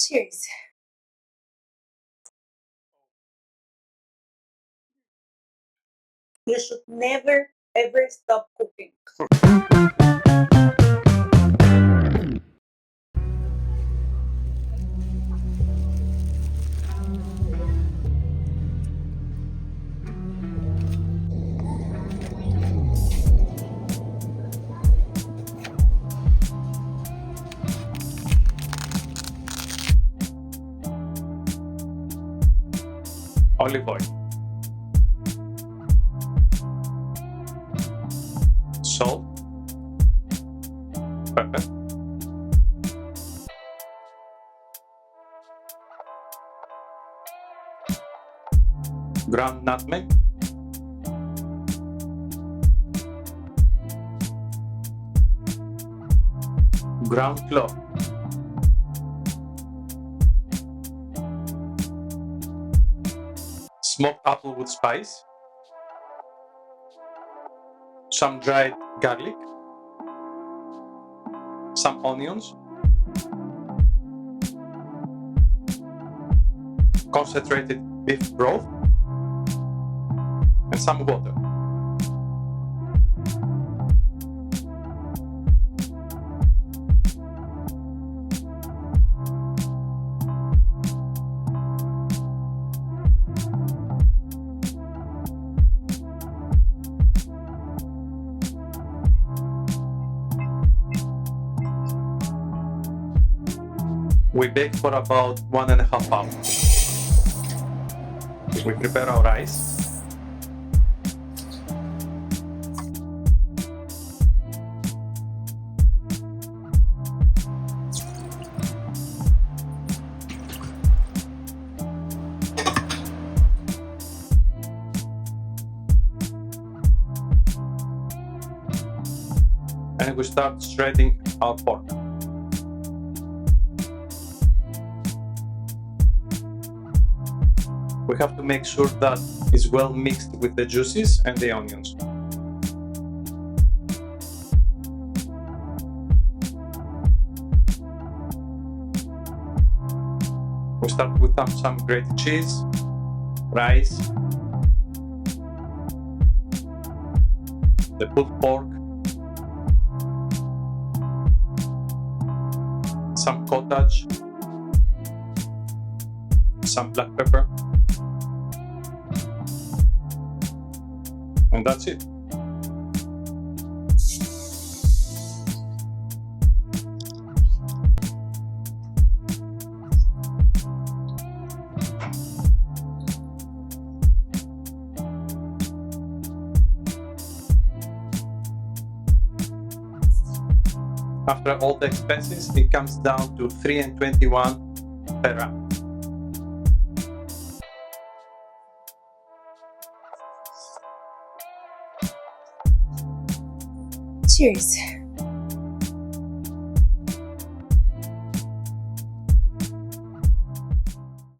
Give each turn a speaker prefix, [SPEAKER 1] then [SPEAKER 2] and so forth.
[SPEAKER 1] Cheers. You should never ever stop cooking.
[SPEAKER 2] Olive oil, salt, pepper, ground nutmeg, ground clove, smoked applewood spice, some dried garlic, some onions, concentrated beef broth, and some water. We bake for about 1.5 hours. We prepare our rice. And we start shredding our pork. We have to make sure that it's well mixed with the juices and the onions. We start with some grated cheese, rice, the pulled pork, some cottage, some black pepper, and that's it. After all the expenses, it comes down to $3.21 per wrap.
[SPEAKER 1] Cheers.